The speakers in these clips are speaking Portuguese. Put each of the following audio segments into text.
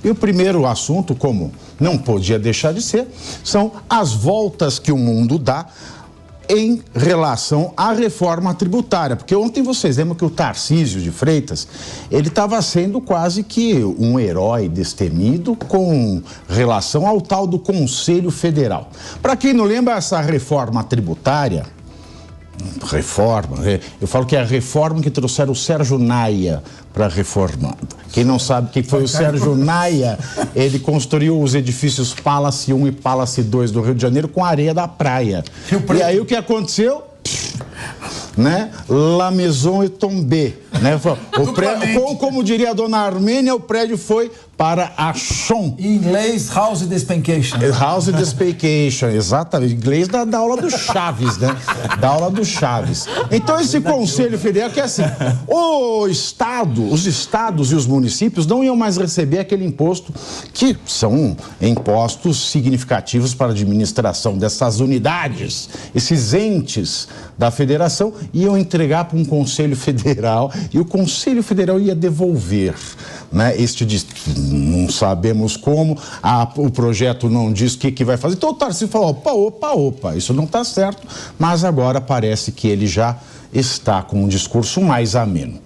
E o primeiro assunto, como não podia deixar de ser, são as voltas que o mundo dá em relação à reforma tributária, porque ontem vocês lembram que o Tarcísio de Freitas, ele estava sendo quase que um herói destemido com relação ao tal do Conselho Federal. Para quem não lembra, essa reforma tributária, eu falo que é a reforma que trouxeram o Sérgio Naia para reformar. Quem não sabe quem foi o Sérgio Naia, ele construiu os edifícios Palace 1 e Palace 2 do Rio de Janeiro com areia da praia. E aí o que aconteceu? Né? La Maison est tombée, né? O prédio, como diria a dona Armênia, o prédio foi para a Chon. Em inglês, House Despencation. House Despencation, exatamente. Em inglês da aula do Chaves, né? Da aula do Chaves. Então esse Conselho Federal que é assim, os estados e os municípios não iam mais receber aquele imposto que são impostos significativos para a administração dessas unidades, esses entes da federação, iam entregar para um Conselho Federal e o Conselho Federal ia devolver, né? Não sabemos como, o projeto não diz o que vai fazer. Então o Tarcísio falou, opa, isso não está certo, mas agora parece que ele já está com um discurso mais ameno.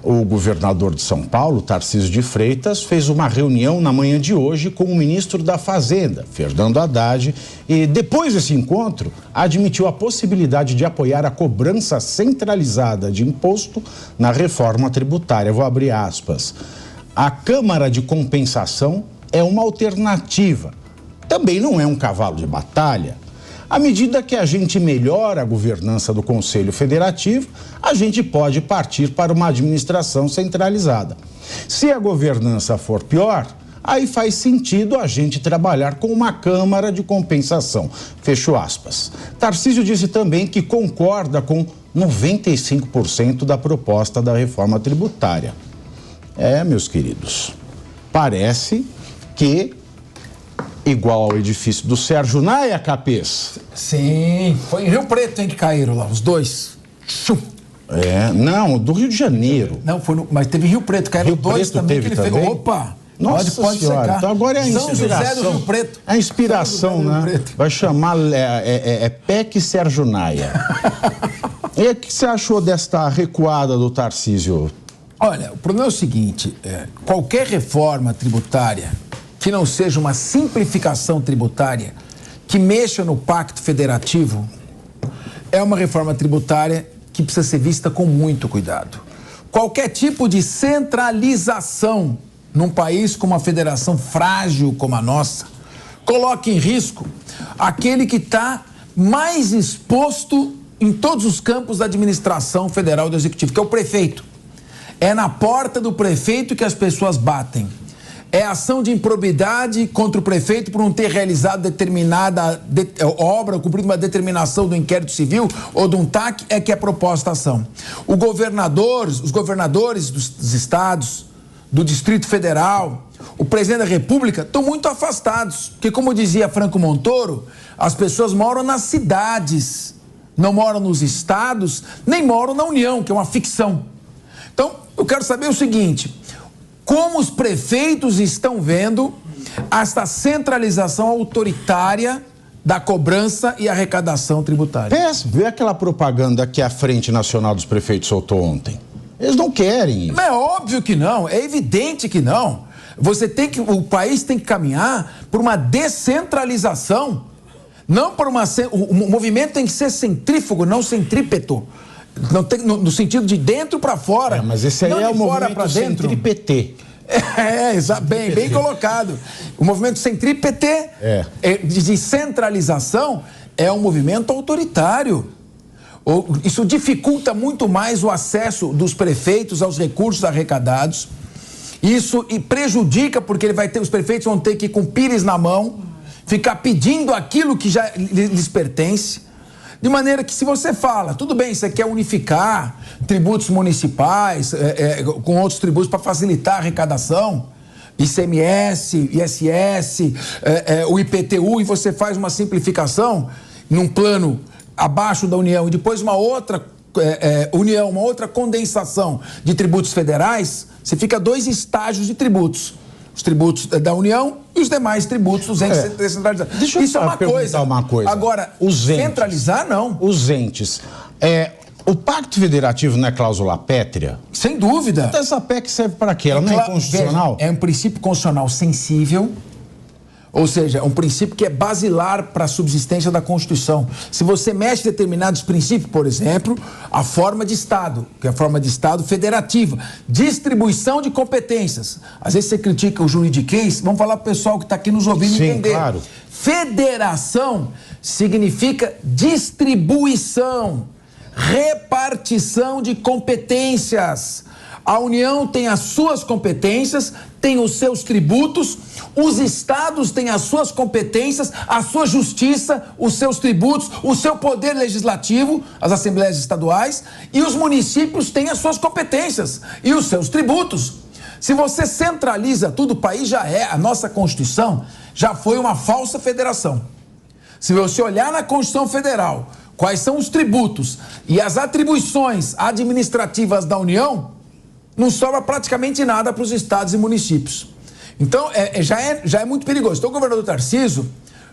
O governador de São Paulo, Tarcísio de Freitas, fez uma reunião na manhã de hoje com o ministro da Fazenda, Fernando Haddad, e depois desse encontro, admitiu a possibilidade de apoiar a cobrança centralizada de imposto na reforma tributária. Vou abrir aspas. A Câmara de Compensação é uma alternativa. Também não é um cavalo de batalha. À medida que a gente melhora a governança do Conselho Federativo, a gente pode partir para uma administração centralizada. Se a governança for pior, aí faz sentido a gente trabalhar com uma Câmara de Compensação. Fecho aspas. Tarcísio disse também que concorda com 95% da proposta da reforma tributária. Meus queridos, parece que igual ao edifício do Sérgio Naia, Capês. Sim, foi em Rio Preto, que caíram lá, os dois. Não, do Rio de Janeiro. Não, mas teve Rio Preto, caíram dois também, que ele fez. Opa! Nossa pode senhora, secar. Então agora é a inspiração. São José do Rio Preto. A inspiração, né? Vai chamar PEC Sérgio Naia. E o que você achou desta recuada do Tarcísio? Olha, o problema é o seguinte, qualquer reforma tributária que não seja uma simplificação tributária, que mexa no pacto federativo, é uma reforma tributária que precisa ser vista com muito cuidado. Qualquer tipo de centralização num país com uma federação frágil como a nossa, coloca em risco aquele que está mais exposto em todos os campos da administração federal e do executivo, que é o prefeito. É na porta do prefeito que as pessoas batem. É ação de improbidade contra o prefeito por não ter realizado determinada obra, ou cumprido uma determinação do inquérito civil ou de um TAC, é que é proposta a ação. Os governadores dos estados, do Distrito Federal, o presidente da República, estão muito afastados. Porque, como dizia Franco Montoro, as pessoas moram nas cidades, não moram nos estados, nem moram na União, que é uma ficção. Então, eu quero saber o seguinte: como os prefeitos estão vendo esta centralização autoritária da cobrança e arrecadação tributária? Vê aquela propaganda que a Frente Nacional dos Prefeitos soltou ontem. Eles não querem isso. Mas é óbvio que não, é evidente que não. O país tem que caminhar por uma descentralização, não por o movimento tem que ser centrífugo, não centrípeto. Não tem, no sentido de dentro para fora. Mas esse aí é o movimento centrípete. Bem colocado. O movimento centrípete de centralização é um movimento autoritário. Isso dificulta muito mais o acesso dos prefeitos aos recursos arrecadados. Isso prejudica porque os prefeitos vão ter que ir com pires na mão, ficar pedindo aquilo que já lhes pertence. De maneira que, se você fala, tudo bem, você quer unificar tributos municipais com outros tributos para facilitar a arrecadação, ICMS, ISS, o IPTU, e você faz uma simplificação num plano abaixo da União e depois uma outra união, uma outra condensação de tributos federais, você fica 2 estágios de tributos. Os tributos da União e os demais tributos dos entes descentralizados. Deixa eu perguntar uma coisa. Agora, centralizar, não. Os entes. O Pacto Federativo não é cláusula pétrea? Sem dúvida. Então essa PEC serve para quê? Ela não é constitucional? Veja, é um princípio constitucional sensível, ou seja, é um princípio que é basilar para a subsistência da Constituição. Se você mexe em determinados princípios, por exemplo, a forma de Estado, que é a forma de Estado federativa, distribuição de competências. Às vezes você critica o juridiquês, vamos falar para o pessoal que está aqui nos ouvindo entender. Claro. Federação significa distribuição, repartição de competências. A União tem as suas competências, tem os seus tributos, os estados têm as suas competências, a sua justiça, os seus tributos, o seu poder legislativo, as assembleias estaduais, e os municípios têm as suas competências e os seus tributos. Se você centraliza tudo, o país já a nossa Constituição já foi uma falsa federação. Se você olhar na Constituição Federal, quais são os tributos e as atribuições administrativas da União, não sobra praticamente nada para os estados e municípios. Então, já é muito perigoso. Então, o governador Tarcísio,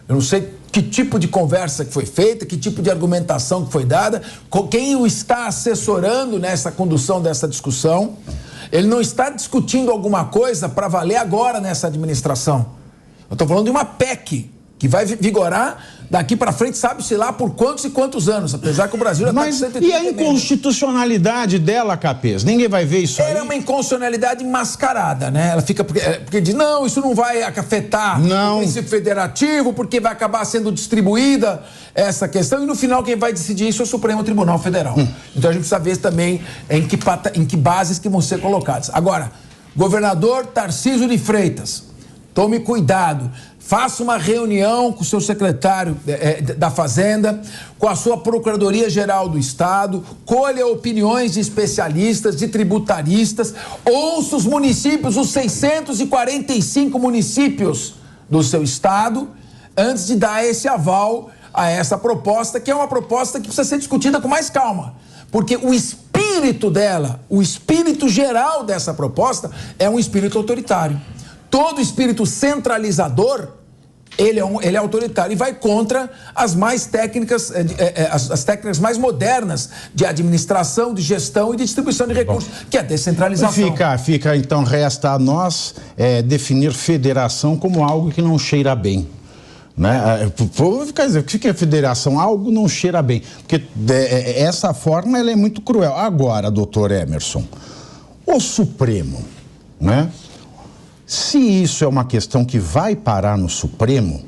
eu não sei que tipo de conversa que foi feita, que tipo de argumentação que foi dada, quem o está assessorando nessa condução dessa discussão, ele não está discutindo alguma coisa para valer agora nessa administração. Eu estou falando de uma PEC que vai vigorar daqui para frente, sabe-se lá por quantos e quantos anos, apesar que o Brasil já está com 130 e a inconstitucionalidade dela, Capês? Ninguém vai ver isso aí? Ela é uma inconstitucionalidade mascarada, né? Ela fica porque diz, não, isso não vai afetar o princípio federativo, porque vai acabar sendo distribuída essa questão, e no final quem vai decidir isso é o Supremo Tribunal Federal. Então a gente precisa ver também em que bases que vão ser colocadas. Agora, governador Tarcísio de Freitas, tome cuidado. Faça uma reunião com o seu secretário da Fazenda, com a sua Procuradoria-Geral do Estado, colha opiniões de especialistas, de tributaristas, ouça os municípios, os 645 municípios do seu estado, antes de dar esse aval a essa proposta, que é uma proposta que precisa ser discutida com mais calma. Porque o espírito dela, o espírito geral dessa proposta é um espírito autoritário. Todo espírito centralizador, ele é autoritário e vai contra as mais técnicas, as técnicas mais modernas de administração, de gestão e de distribuição de recursos, que é a descentralização. Então, resta a nós definir federação como algo que não cheira bem. Né? Vou ficar dizendo, o que é federação? Algo não cheira bem. Porque essa forma ela é muito cruel. Agora, doutor Emerson, o Supremo, né? Se isso é uma questão que vai parar no Supremo,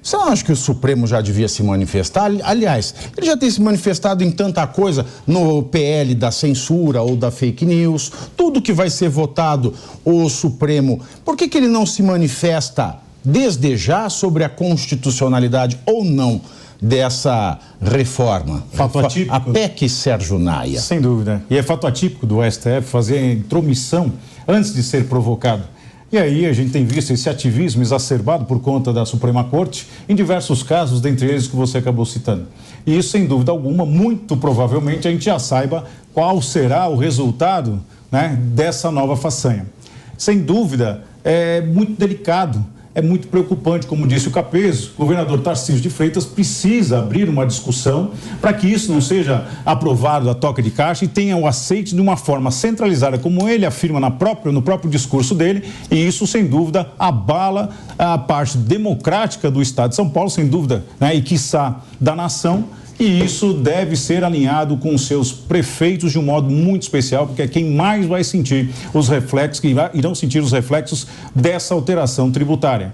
você não acha que o Supremo já devia se manifestar? Aliás, ele já tem se manifestado em tanta coisa, no PL da censura ou da fake news, tudo que vai ser votado, o Supremo, por que ele não se manifesta desde já sobre a constitucionalidade ou não dessa reforma? Fato atípico. A PEC Sérgio Naia. Sem dúvida. E é fato atípico do STF fazer a intromissão antes de ser provocado. E aí a gente tem visto esse ativismo exacerbado por conta da Suprema Corte em diversos casos, dentre eles que você acabou citando. E isso, sem dúvida alguma, muito provavelmente a gente já saiba qual será o resultado, né, dessa nova façanha. Sem dúvida, é muito delicado. É muito preocupante, como disse o Capês, o governador Tarcísio de Freitas precisa abrir uma discussão para que isso não seja aprovado a toca de caixa e tenha o aceite de uma forma centralizada, como ele afirma no próprio discurso dele, e isso, sem dúvida, abala a parte democrática do Estado de São Paulo, sem dúvida, né, e quiçá da nação. E isso deve ser alinhado com os seus prefeitos de um modo muito especial, porque é quem mais vai sentir os reflexos, que irão sentir os reflexos dessa alteração tributária.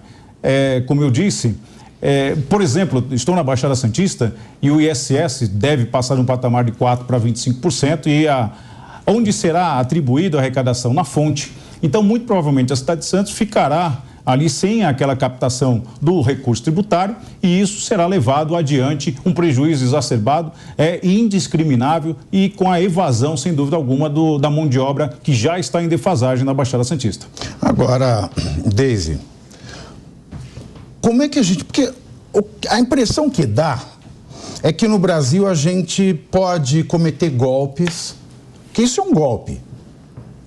Como eu disse, por exemplo, estou na Baixada Santista e o ISS deve passar de um patamar de 4% para 25% e onde será atribuída a arrecadação? Na fonte. Então, muito provavelmente, a cidade de Santos ficará ali sem aquela captação do recurso tributário, e isso será levado adiante, um prejuízo exacerbado, indiscriminável e com a evasão, sem dúvida alguma, da mão de obra que já está em defasagem na Baixada Santista. Agora, Deise, como é que a gente... Porque a impressão que dá é que no Brasil a gente pode cometer golpes, que isso é um golpe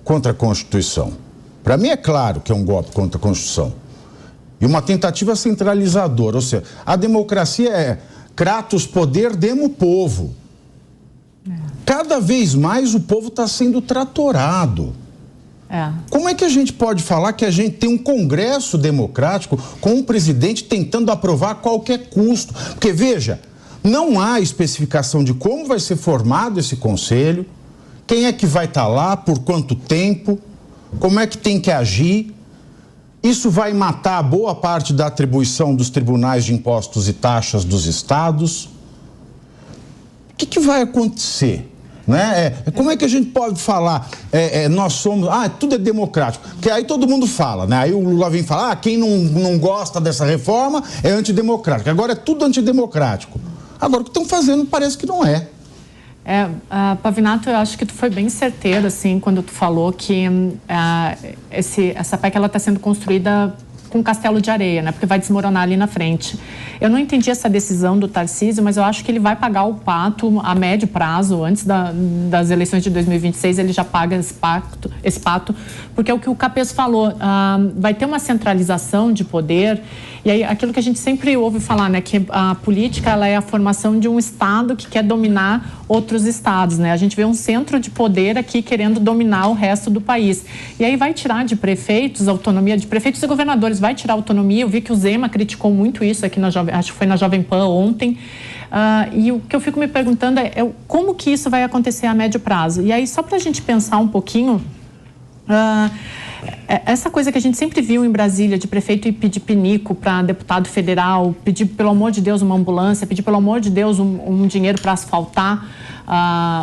contra a Constituição. Para mim é claro que é um golpe contra a Constituição. E uma tentativa centralizadora, ou seja, a democracia é Kratos poder, demo povo. Cada vez mais o povo está sendo tratorado. Como é que a gente pode falar que a gente tem um Congresso democrático com um presidente tentando aprovar a qualquer custo? Porque, veja, não há especificação de como vai ser formado esse conselho, quem é que vai estar lá, por quanto tempo, como é que tem que agir. Isso vai matar boa parte da atribuição dos tribunais de impostos e taxas dos estados. O que vai acontecer? Né? Como é que a gente pode falar, nós somos, tudo é democrático? Porque aí todo mundo fala, né? Aí o Lula vem falar, quem não gosta dessa reforma é antidemocrático. Agora é tudo antidemocrático. Agora o que estão fazendo parece que não é. Pavinato, eu acho que tu foi bem certeiro, assim, quando tu falou que essa PEC ela está sendo construída com um castelo de areia, né? Porque vai desmoronar ali na frente. Eu não entendi essa decisão do Tarcísio, mas eu acho que ele vai pagar o pato a médio prazo, antes das eleições de 2026, ele já paga esse pato, porque é o que o Capês falou, vai ter uma centralização de poder, e aí aquilo que a gente sempre ouve falar, né? Que a política, ela é a formação de um Estado que quer dominar outros estados, né? A gente vê um centro de poder aqui querendo dominar o resto do país. E aí vai tirar de prefeitos, autonomia de prefeitos e governadores, vai tirar autonomia. Eu vi que o Zema criticou muito isso aqui, acho que foi na Jovem Pan ontem. E o que eu fico me perguntando é como que isso vai acontecer a médio prazo. E aí, só para a gente pensar um pouquinho, essa coisa que a gente sempre viu em Brasília, de prefeito ir pedir pinico para deputado federal, pedir, pelo amor de Deus, uma ambulância, pedir, pelo amor de Deus, um dinheiro para asfaltar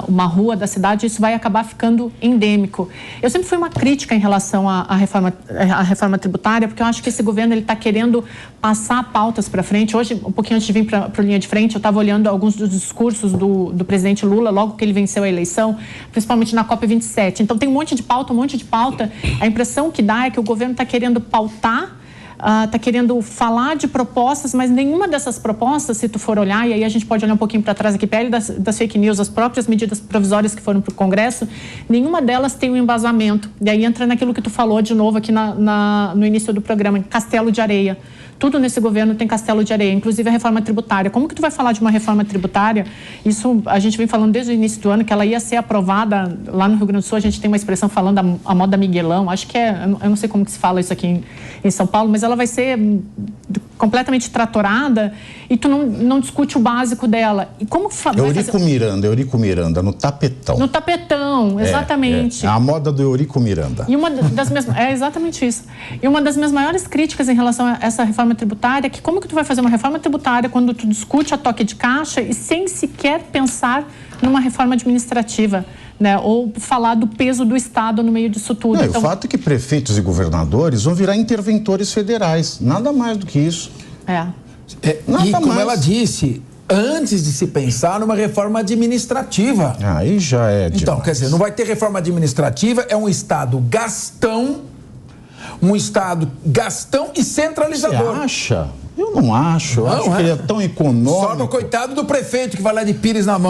uma rua da cidade, isso vai acabar ficando endêmico. Eu sempre fui uma crítica em relação à reforma tributária, porque eu acho que esse governo está querendo passar pautas para frente. Hoje, um pouquinho antes de vir para a linha de frente, eu estava olhando alguns dos discursos do presidente Lula, logo que ele venceu a eleição, principalmente na COP27. Então, tem um monte de pauta. A impressão que dá é que o governo está querendo pautar, está querendo falar de propostas, mas nenhuma dessas propostas, se tu for olhar, e aí a gente pode olhar um pouquinho para trás aqui, PL das fake news, as próprias medidas provisórias que foram para o Congresso, nenhuma delas tem um embasamento. E aí entra naquilo que tu falou de novo aqui no início do programa, em castelo de areia. Tudo nesse governo tem castelo de areia, inclusive a reforma tributária. Como que tu vai falar de uma reforma tributária? Isso a gente vem falando desde o início do ano, que ela ia ser aprovada lá no Rio Grande do Sul. A gente tem uma expressão falando a moda Miguelão. Acho que eu não sei como que se fala isso aqui em São Paulo, mas ela vai ser completamente tratorada e tu não discute o básico dela. E como Eurico Miranda, no tapetão. No tapetão, exatamente. É a moda do Eurico Miranda. E é exatamente isso. E uma das minhas maiores críticas em relação a essa reforma tributária é que como que tu vai fazer uma reforma tributária quando tu discute a toque de caixa e sem sequer pensar numa reforma administrativa, né? Ou falar do peso do Estado no meio disso tudo. Então, o fato é que prefeitos e governadores vão virar interventores federais. Nada mais do que isso. E como ela disse, antes de se pensar numa reforma administrativa. Aí já é demais. Então, quer dizer, não vai ter reforma administrativa, é um Estado gastão e centralizador. Você acha? Eu não acho. Eu acho que ele é tão econômico. Só no coitado do prefeito que vai lá de pires na mão.